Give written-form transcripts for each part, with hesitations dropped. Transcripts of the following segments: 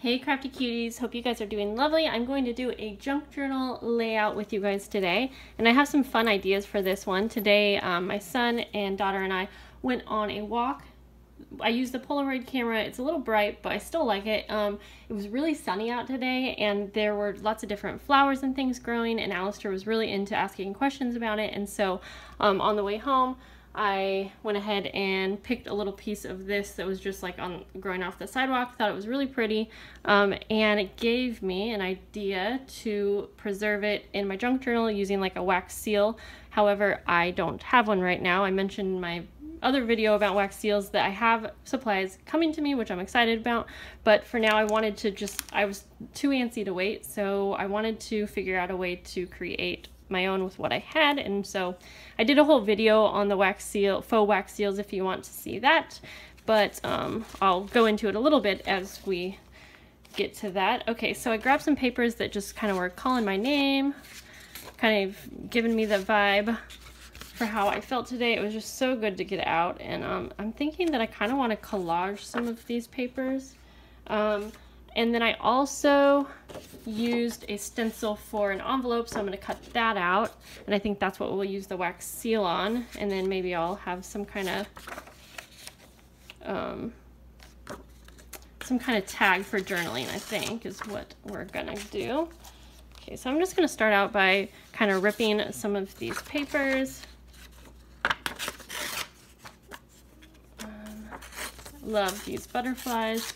Hey crafty cuties, hope you guys are doing lovely. I'm going to do a junk journal layout with you guys today, and I have some fun ideas for this one. Today my son and daughter and I went on a walk. I used the Polaroid camera. It's a little bright, but I still like it. It was really sunny out today, and there were lots of different flowers and things growing, and Alistair was really into asking questions about it. And so on the way home, I went ahead and picked a little piece of this that was just like growing off the sidewalk. Thought it was really pretty, and it gave me an idea to preserve it in my junk journal using like a wax seal. However, I don't have one right now. I mentioned in my other video about wax seals that I have supplies coming to me, which I'm excited about, but for now I wanted to I was too antsy to wait, so I wanted to figure out a way to create my own with what I had. And so I did a whole video on the wax seal, faux wax seals, if you want to see that, but I'll go into it a little bit as we get to that. Okay, so I grabbed some papers that just kind of were calling my name, kind of giving me the vibe for how I felt today. It was just so good to get out, and I'm thinking that I kind of want to collage some of these papers. And then I also used a stencil for an envelope, so I'm going to cut that out, and I think that's what we'll use the wax seal on. And then maybe I'll have some kind of tag for journaling, I think is what we're gonna do. Okay, so I'm just going to start out by kind of ripping some of these papers. Love these butterflies.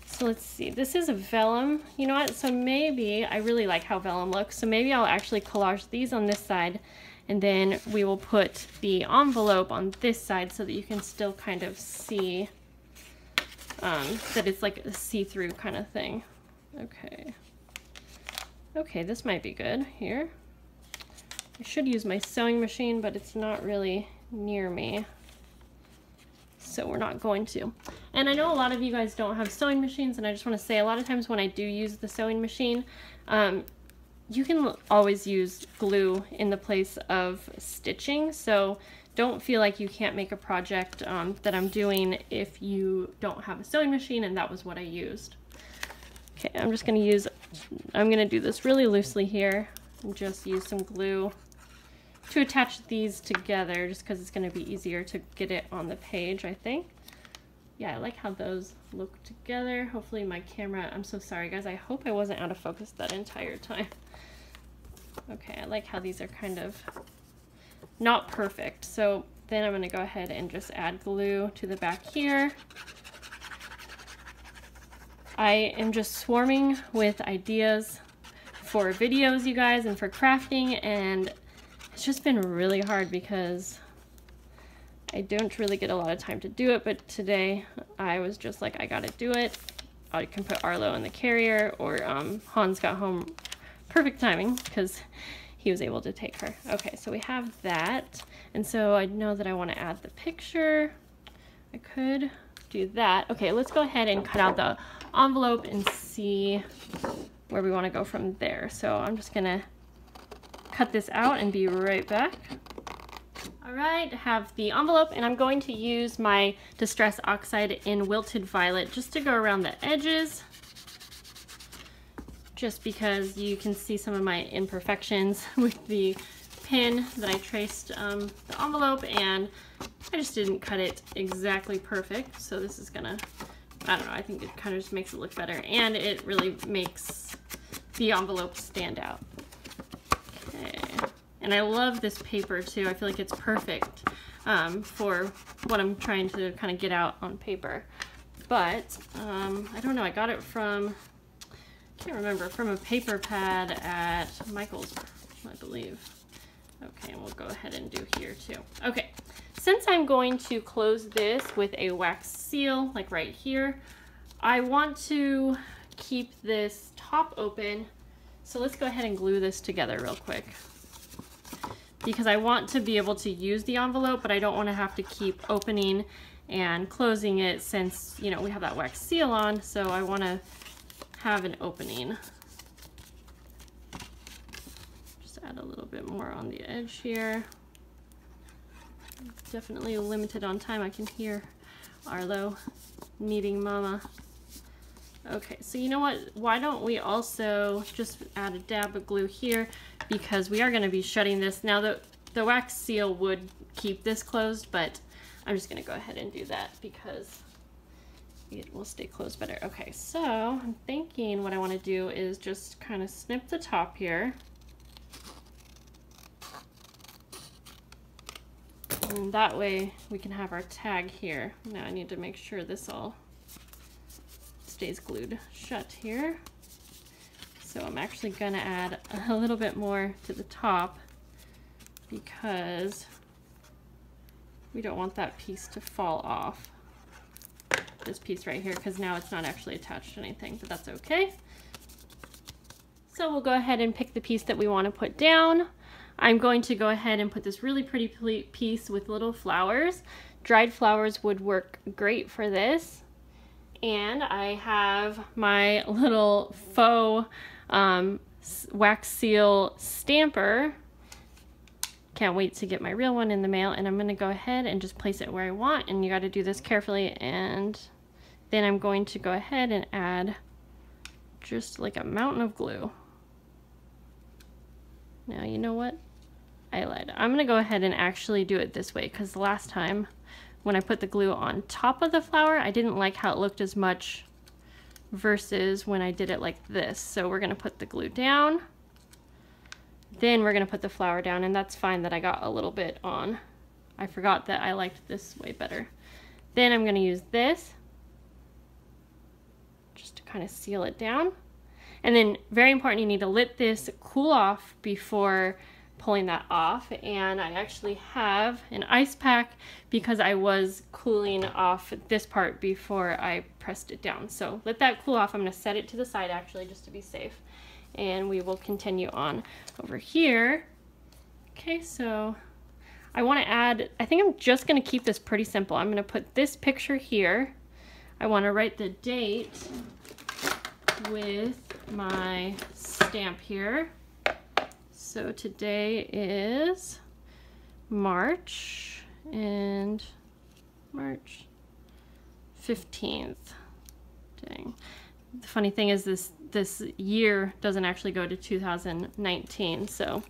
So let's see, this is a vellum. You know what, so maybe, I really like how vellum looks, so maybe I'll actually collage these on this side, and then we will put the envelope on this side so that you can still kind of see that it's like a see-through kind of thing. Okay, this might be good here. I should use my sewing machine, but it's not really near me, so we're not going to. And I know a lot of you guys don't have sewing machines, and I just want to say a lot of times when I do use the sewing machine, you can always use glue in the place of stitching, so don't feel like you can't make a project that I'm doing if you don't have a sewing machine, and that was what I used. Okay, I'm going to do this really loosely here and just use some glue to attach these together, just because it's going to be easier to get it on the page, I think. Yeah, I like how those look together. Hopefully my camera, I'm so sorry guys, I hope I wasn't out of focus that entire time. Okay, I like how these are kind of not perfect. So then I'm going to go ahead and just add glue to the back here. I am just swarming with ideas for videos, you guys, and for crafting, and it's just been really hard because I don't really get a lot of time to do it, but today I was just like, I gotta do it. I can put Arlo in the carrier, or Hans got home perfect timing because he was able to take her. Okay, so we have that, and so I know that I want to add the picture. I could do that. Okay, let's go ahead and cut out the envelope and see where we want to go from there. So I'm just gonna cut this out and be right back. All right, I have the envelope, and I'm going to use my Distress Oxide in Wilted Violet just to go around the edges, just because you can see some of my imperfections with the pin that I traced the envelope, and I just didn't cut it exactly perfect. So this is gonna, I don't know, I think it kind of just makes it look better, and it really makes the envelope stand out. Okay. And I love this paper too. I feel like it's perfect for what I'm trying to kind of get out on paper. But I don't know, I got it from, I can't remember, from a paper pad at Michael's, I believe. Okay, and we'll go ahead and do here too. Okay, since I'm going to close this with a wax seal, like right here, I want to keep this top open. So let's go ahead and glue this together real quick, because I want to be able to use the envelope, but I don't want to have to keep opening and closing it since, you know, we have that wax seal on, so I want to have an opening. Just add a little bit more on the edge here. Definitely limited on time. I can hear Arlo, needing mama. Okay, so you know what? Why don't we also just add a dab of glue here, because we are going to be shutting this. Now the wax seal would keep this closed, but I'm just going to go ahead and do that because it will stay closed better. Okay, so I'm thinking what I want to do is just kind of snip the top here. And that way we can have our tag here. Now I need to make sure this all stays glued shut here. So I'm actually gonna add a little bit more to the top because we don't want that piece to fall off. This piece right here, because now it's not actually attached to anything, but that's okay. So we'll go ahead and pick the piece that we want to put down. I'm going to go ahead and put this really pretty piece with little flowers. Dried flowers would work great for this. And I have my little faux wax seal stamper. Can't wait to get my real one in the mail, and I'm going to go ahead and just place it where I want, and you got to do this carefully. And then I'm going to go ahead and add just like a mountain of glue. Now you know what? I lied. I'm going to go ahead and actually do it this way, because the last time when I put the glue on top of the flower, I didn't like how it looked as much versus when I did it like this. So we're going to put the glue down. Then we're going to put the flower down, and that's fine that I got a little bit on. I forgot that I liked this way better. Then I'm going to use this just to kind of seal it down. And then, very important, you need to let this cool off before pulling that off. And I actually have an ice pack because I was cooling off this part before I pressed it down. So let that cool off. I'm going to set it to the side actually just to be safe. And we will continue on over here. Okay, so I want to add, I think I'm just going to keep this pretty simple. I'm going to put this picture here. I want to write the date with my stamp here. So today is March 15th. Dang. The funny thing is this year doesn't actually go to 2019, so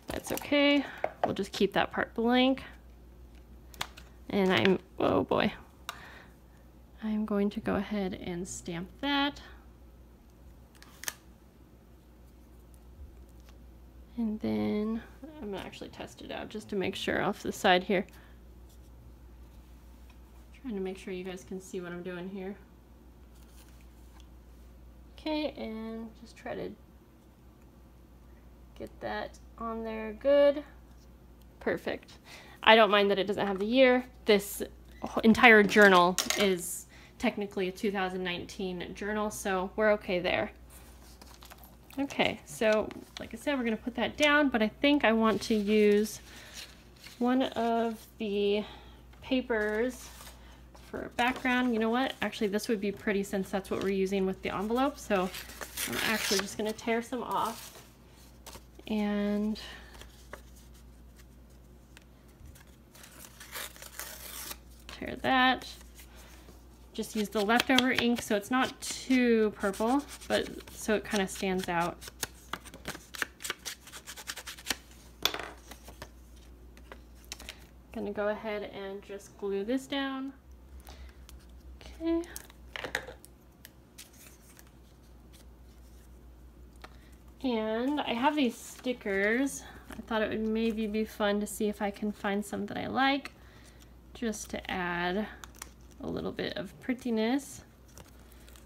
that's okay. We'll just keep that part blank. And oh boy. I'm going to go ahead and stamp that. And then I'm gonna actually test it out just to make sure off the side here. Trying to make sure you guys can see what I'm doing here. Okay, and just try to get that on there good. Perfect. I don't mind that it doesn't have the year. This entire journal is technically a 2019 journal, so we're okay there. Okay, so like I said, we're going to put that down, but I think I want to use one of the papers for a background. You know what? Actually, this would be pretty since that's what we're using with the envelope. So I'm actually just going to tear some off and tear that. Just use the leftover ink so it's not too purple, but so it kind of stands out. Gonna go ahead and just glue this down. Okay. And I have these stickers. I thought it would maybe be fun to see if I can find some that I like, just to add a little bit of prettiness.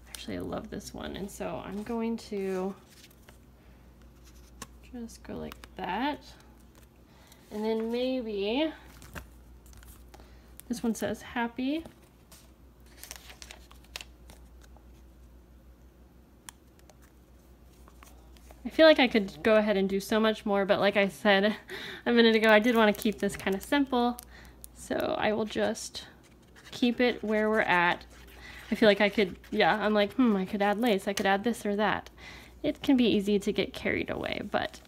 Actually, I love this one, and so I'm going to just go like that. And then maybe this one says happy. I feel like I could go ahead and do so much more, but like I said a minute ago, I did want to keep this kind of simple. So I will just keep it where we're at. I feel like I could, yeah, I'm like, I could add lace, I could add this or that. It can be easy to get carried away, but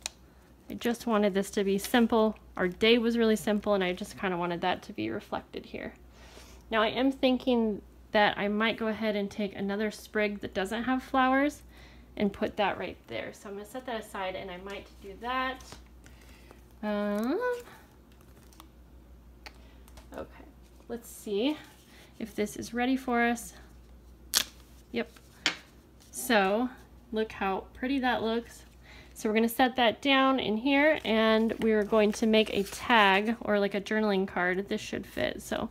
I just wanted this to be simple. Our day was really simple, and I just kind of wanted that to be reflected here. Now I am thinking that I might go ahead and take another sprig that doesn't have flowers and put that right there. So I'm going to set that aside, and I might do that. Okay, let's see if this is ready for us. Yep. So look how pretty that looks. So we're going to set that down in here, and we're going to make a tag or like a journaling card. This should fit. So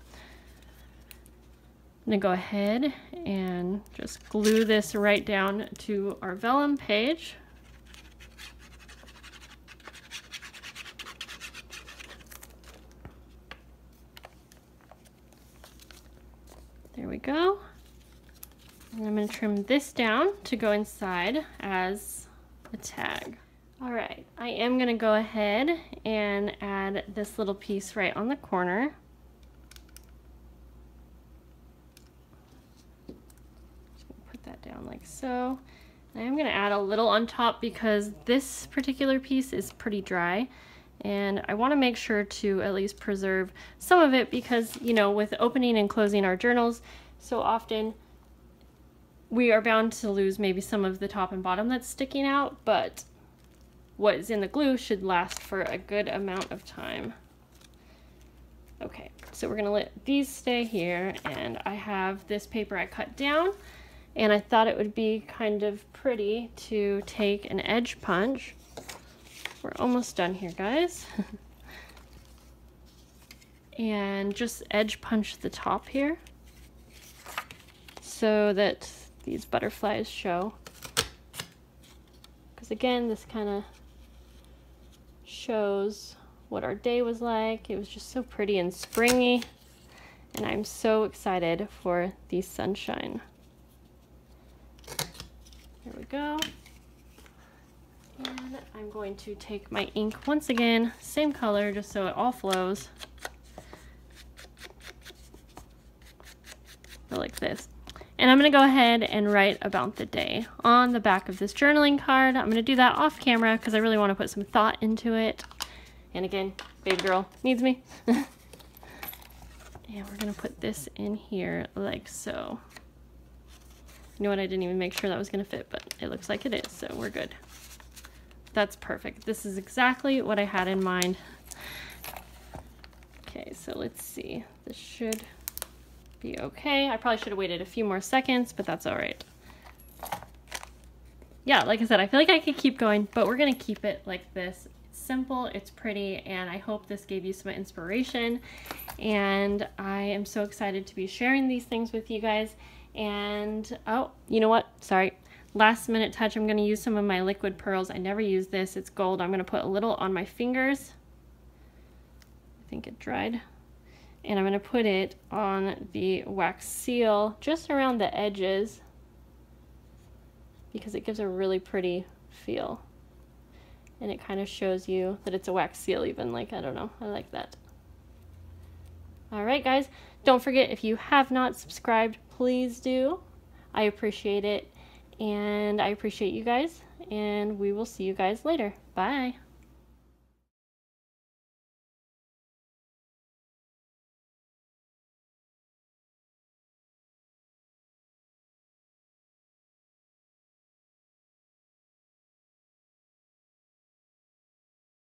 I'm going to go ahead and just glue this right down to our vellum page. There we go. And I'm going to trim this down to go inside as a tag. All right, I am going to go ahead and add this little piece right on the corner. Just going to put that down like so. I am going to add a little on top because this particular piece is pretty dry, and I want to make sure to at least preserve some of it because, you know, with opening and closing our journals so often, we are bound to lose maybe some of the top and bottom that's sticking out, but what is in the glue should last for a good amount of time. Okay, so we're gonna let these stay here, and I have this paper I cut down, and I thought it would be kind of pretty to take an edge punch. We're almost done here, guys. And just edge punch the top here so that these butterflies show, because again, this kind of shows what our day was like. It was just so pretty and springy, and I'm so excited for the sunshine. There we go. And I'm going to take my ink once again, same color, just so it all flows. Like this. And I'm going to go ahead and write about the day on the back of this journaling card. I'm going to do that off camera because I really want to put some thought into it. And again, baby girl needs me. And we're going to put this in here like so. You know what? I didn't even make sure that was going to fit, but it looks like it is, so we're good. That's perfect. This is exactly what I had in mind. Okay, so let's see. This should be okay. I probably should have waited a few more seconds, but that's all right. Yeah, like I said, I feel like I could keep going, but we're gonna keep it like this. It's simple, it's pretty, and I hope this gave you some inspiration. And I am so excited to be sharing these things with you guys. And oh, you know what? Sorry. Last minute touch, I'm gonna use some of my liquid pearls. I never use this, it's gold. I'm gonna put a little on my fingers. I think it dried. And I'm going to put it on the wax seal just around the edges because it gives a really pretty feel. And it kind of shows you that it's a wax seal even, like, I don't know, I like that. All right, guys, don't forget, if you have not subscribed, please do. I appreciate it, and I appreciate you guys, and we will see you guys later. Bye.